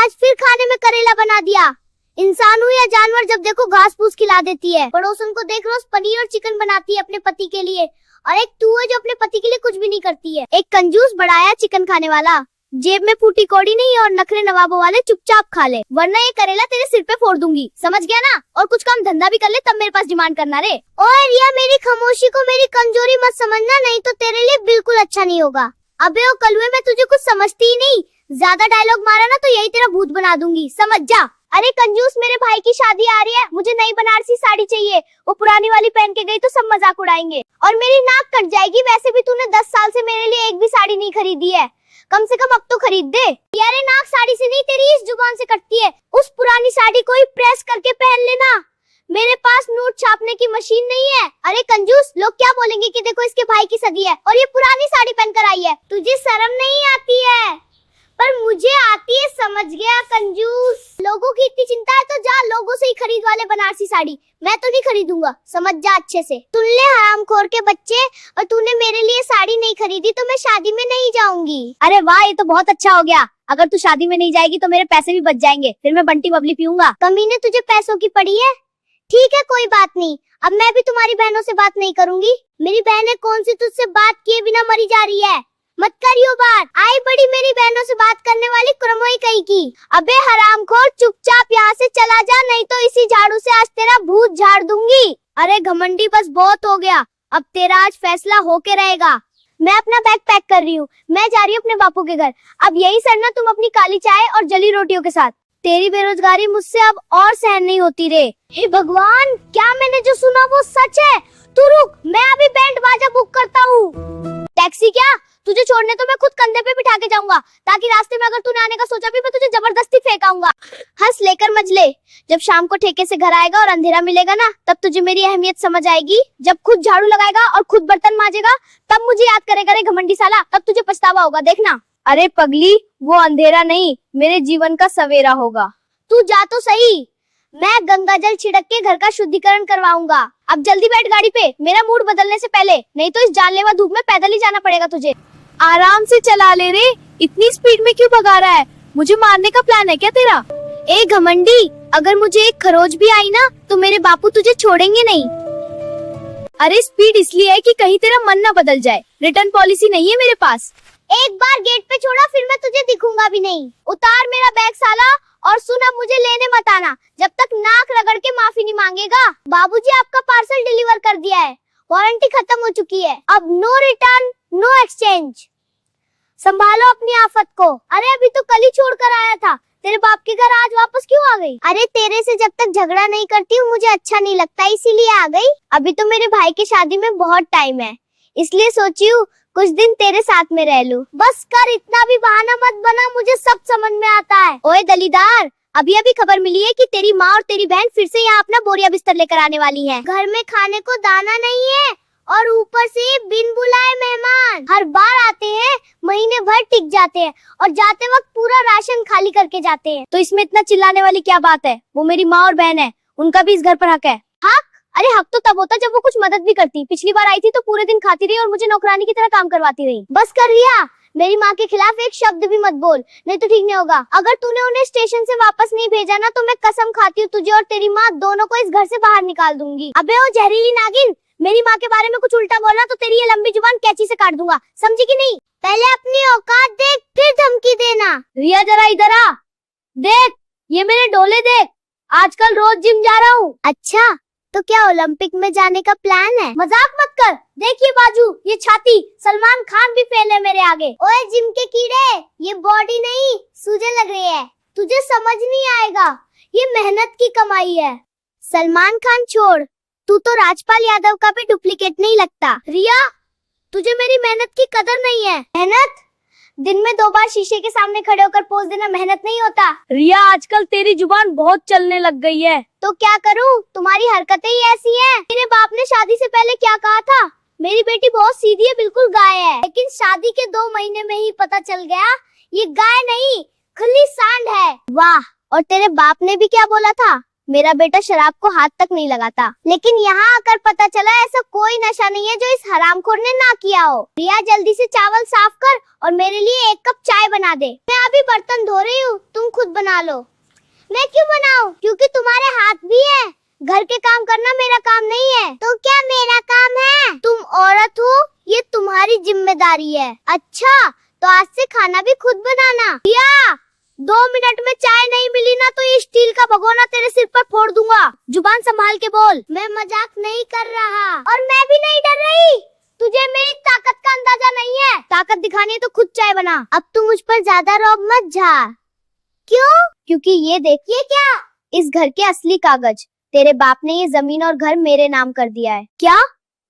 आज फिर खाने में करेला बना दिया। इंसान हो या जानवर, जब देखो घास फूस खिला देती है। पड़ोसन को देख रोज पनीर और चिकन बनाती है अपने पति के लिए, और एक तू है जो अपने पति के लिए कुछ भी नहीं करती है। एक कंजूस बढ़ाया चिकन खाने वाला, जेब में फूटी कौड़ी नहीं और नखरे नवाबों वाले चुपचाप खा ले, वरना ये करेला तेरे सिर पे फोड़ दूंगी, समझ गया ना? और कुछ काम धंधा भी कर ले तब मेरे पास डिमांड करना रे। ओए रिया, मेरी खामोशी को मेरी कमजोरी मत समझना, नहीं तो तेरे लिए बिल्कुल अच्छा नहीं होगा। अबे ओ कलुए, मैं तुझे कुछ समझती ही नहीं, ज्यादा डायलॉग मारा ना तो यही तेरा भूत बना दूंगी, समझ जा। अरे कंजूस, मेरे भाई की शादी आ रही है, मुझे नई बनारसी साड़ी चाहिए। वो पुरानी वाली पहन के गई तो सब मजाक उड़ाएंगे और मेरी नाक कट जाएगी। वैसे भी तूने 10 साल से मेरे लिए एक भी साड़ी नहीं खरीदी है, कम से कम अब तो खरीद दे। यार नाक साड़ी से नहीं, तेरी इस जुबान से कटती है। उस पुरानी साड़ी को ही प्रेस करके पहन लेना, मेरे पास नोट छापने की मशीन नहीं है। अरे कंजूस, लोग क्या बोलेंगे कि देखो इसके भाई की सदी है और ये पुरानी साड़ी पहनकर आई है। तुझे शर्म नहीं आती है? पर मुझे आती है, समझ गया कंजूस। लोगों की इतनी चिंता है तो जा लोगों से ही खरीद वाले बनारसी साड़ी, मैं तो नहीं खरीदूंगा, समझ जा अच्छे से। तुम ले हरामखोर के बच्चे, और तूने मेरे लिए साड़ी नहीं खरीदी तो मैं शादी में नहीं जाऊंगी। अरे वाह, ये तो बहुत अच्छा हो गया। अगर तू शादी में नहीं जाएगी तो मेरे पैसे भी बच जाएंगे, फिर मैं बंटी बबली पीऊंगा। कमीने, तुझे पैसों की पड़ी है? ठीक है, कोई बात नहीं, अब मैं भी तुम्हारी बहनों से बात नहीं करूंगी। मेरी बहनें कौन सी तुझसे बात किए बिना मरी जा रही है? मत करियो बात। आई बड़ी मेरी बहनों से बात करने वाली क्रमोई कहीं की। अबे हरामखोर, चुपचाप यहाँ से चला जा, नहीं तो इसी झाड़ू से आज तेरा भूत झाड़ दूंगी। अरे घमंडी, बस बहुत हो गया, अब तेरा आज फैसला होके रहेगा। मैं अपना बैग पैक कर रही हूँ, मैं जा रही हूँ अपने बापू के घर। अब यही सरना तुम अपनी काली चाय और जली रोटियों के साथ। तेरी बेरोजगारी मुझसे अब और सहन नहीं होती रे। हे भगवान, क्या मैंने जो सुना वो सच है? तू रुक, मैं अभी बैंड बाजा बुक करता हूँ। टैक्सी क्या? तुझे छोड़ने तो मैं खुद कंधे पे बिठा के जाऊंगा, ताकि रास्ते में अगर तूने आने का सोचा भी मैं तुझे जबरदस्ती फेंकाऊंगा। हंस लेकर मजले, जब शाम को ठेके से घर आएगा और अंधेरा मिलेगा ना, तब तुझे मेरी अहमियत समझ आएगी। जब खुद झाड़ू लगाएगा और खुद बर्तन मांजेगा तब मुझे याद करेगा रे घमंडी साला, तब तुझे पछतावा होगा, देखना। अरे पगली, वो अंधेरा नहीं, मेरे जीवन का सवेरा होगा। तू जा तो सही, मैं गंगा जल छिड़क के घर का शुद्धिकरण करवाऊंगा। अब जल्दी बैठ गाड़ी पे, मेरा मूड बदलने से पहले, नहीं तो इस जानलेवा धूप में पैदल ही जाना पड़ेगा तुझे। आराम से चला ले रे, इतनी स्पीड में क्यों भगा रहा है? मुझे मारने का प्लान है क्या तेरा? ए घमंडी, अगर मुझे एक खरोच भी आई ना तो मेरे बापू तुझे छोड़ेंगे नहीं। अरे स्पीड इसलिए है कि कहीं तेरा मन ना बदल जाए, रिटर्न पॉलिसी नहीं है मेरे पास। एक बार गेट पे छोड़ा फिर मैं तुझे दिखूंगा भी नहीं। उतार मेरा बैग साला, और सुन, अब मुझे लेने मत आना जब तक नाक रगड़ के माफी नहीं मांगेगा। बाबूजी आपका पार्सल डिलीवर कर दिया है, वारंटी खत्म हो चुकी है, अब नो रिटर्न नो एक्सचेंज। संभालो अपनी आफत को। अरे अभी तो कल ही छोड़ कर आया था, तेरे बाप के घर आज वापस क्यों आ गई? अरे तेरे से जब तक झगड़ा नहीं करती हूँ मुझे अच्छा नहीं लगता, इसीलिए आ गई। अभी तो मेरे भाई की शादी में बहुत टाइम है, इसलिए सोची हूँ कुछ दिन तेरे साथ में रह लूं। बस कर, इतना भी बहाना मत बना, मुझे सब समझ में आता है। ओए दलीदार, अभी अभी खबर मिली है कि तेरी माँ और तेरी बहन फिर से यहाँ अपना बोरिया बिस्तर लेकर आने वाली हैं। घर में खाने को दाना नहीं है और ऊपर से बिन बुलाए मेहमान हर बार आते हैं, महीने भर टिक जाते हैं और जाते वक्त पूरा राशन खाली करके जाते हैं। तो इसमें इतना चिल्लाने वाली क्या बात है? वो मेरी माँ और बहन है, उनका भी इस घर पर हक है। हक? अरे हक तो तब होता जब वो कुछ मदद भी करती। पिछली बार आई थी तो पूरे दिन खाती रही और मुझे नौकरानी की तरह काम करवाती रही। बस कर रिया, मेरी माँ के खिलाफ एक शब्द भी मत बोल, नहीं तो ठीक नहीं होगा। अगर तूने उन्हें स्टेशन से वापस नहीं भेजा ना तो मैं कसम खाती हूँ तुझे और तेरी माँ दोनों को इस घर से बाहर निकाल दूंगी। अबे ओ जहरीली नागिन, मेरी माँ के बारे में कुछ उल्टा बोलना तो तेरी ये लंबी जुबान कैंची से काट दूंगा, समझी कि नहीं? पहले अपनी औकात देख फिर धमकी देना। रिया जरा इधर आ, देख ये मेरे डोले देख, आजकल रोज जिम जा रहा हूँ। अच्छा, तो क्या ओलंपिक में जाने का प्लान है? मजाक मत कर, देखिए बाजू, ये छाती, सलमान खान भी फेल है मेरे आगे। ओए जिम के कीड़े, ये बॉडी नहीं सूजन लग रही है, तुझे समझ नहीं आएगा, ये मेहनत की कमाई है। सलमान खान छोड़, तू तो राजपाल यादव का भी डुप्लीकेट नहीं लगता। रिया, तुझे मेरी मेहनत की कदर नहीं है। मेहनत? दिन में 2 बार शीशे के सामने खड़े होकर पोज देना मेहनत नहीं होता। रिया, आजकल तेरी जुबान बहुत चलने लग गई है। तो क्या करूं, तुम्हारी हरकतें ही ऐसी हैं। मेरे बाप ने शादी से पहले क्या कहा था? मेरी बेटी बहुत सीधी है, बिल्कुल गाय है। लेकिन शादी के 2 महीने में ही पता चल गया ये गाय नहीं खुली सांड है। वाह, और तेरे बाप ने भी क्या बोला था? मेरा बेटा शराब को हाथ तक नहीं लगाता, लेकिन यहाँ आकर पता चला ऐसा कोई नशा नहीं है जो इस हरामखोर ने ना किया हो। रिया जल्दी से चावल साफ कर और मेरे लिए 1 कप चाय बना दे। मैं अभी बर्तन धो रही हूँ, तुम खुद बना लो। मैं क्यों बनाऊं? क्योंकि तुम्हारे हाथ भी है। घर के काम करना मेरा काम नहीं है। तो क्या मेरा काम है? तुम औरत हो, ये तुम्हारी जिम्मेदारी है। अच्छा, तो आज से खाना भी खुद बनाना। रिया, 2 मिनट में चाय नहीं मिली ना तो ये स्टील का भगोना तेरे सिर पर फोड़ दूंगा। जुबान संभाल के बोल। मैं मजाक नहीं कर रहा और मैं भी नहीं डर रही। तुझे मेरी ताकत का अंदाजा नहीं है। ताकत दिखानी है तो खुद चाय बना। अब तू मुझ पर ज्यादा रौब मत झा। क्यों? क्योंकि ये देख, ये क्या? इस घर के असली कागज। तेरे बाप ने ये जमीन और घर मेरे नाम कर दिया है। क्या?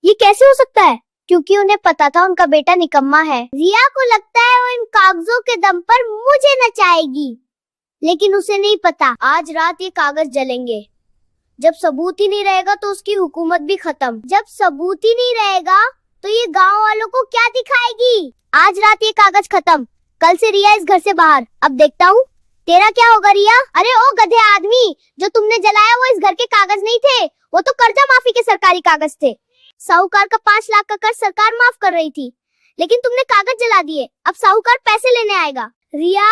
ये कैसे हो सकता है? क्योंकि उन्हें पता था उनका बेटा निकम्मा है। रिया को लगता है वो इन कागजों के दम पर मुझे नचाएगी, लेकिन उसे नहीं पता आज रात ये कागज जलेंगे। जब सबूत ही नहीं रहेगा तो उसकी हुकूमत भी खत्म। जब सबूत ही नहीं रहेगा तो ये गांव वालों को क्या दिखाएगी? आज रात ये कागज खत्म, कल से रिया इस घर से बाहर। अब देखता हूँ तेरा क्या होगा रिया। अरे ओ गधे आदमी, जो तुमने जलाया वो इस घर के कागज नहीं थे, वो तो कर्जा माफी के सरकारी कागज थे। साहूकार का 5 लाख का कर्ज सरकार माफ कर रही थी, लेकिन तुमने कागज जला दिए। अब साहूकार पैसे लेने आएगा। रिया,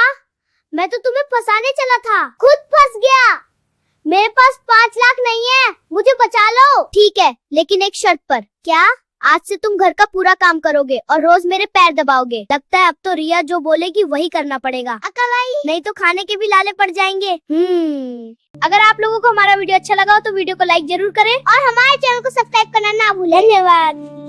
मैं तो तुम्हें फंसाने चला था, खुद फंस गया। मेरे पास 5 लाख नहीं है, मुझे बचा लो। ठीक है, लेकिन एक शर्त पर। क्या? आज से तुम घर का पूरा काम करोगे और रोज मेरे पैर दबाओगे। लगता है अब तो रिया जो बोलेगी वही करना पड़ेगा। अकलाई, नहीं तो खाने के भी लाले पड़ जाएंगे। अगर आप लोगों को हमारा वीडियो अच्छा लगा हो तो वीडियो को लाइक जरूर करें और हमारे चैनल को सब्सक्राइब करना ना भूलें। धन्यवाद।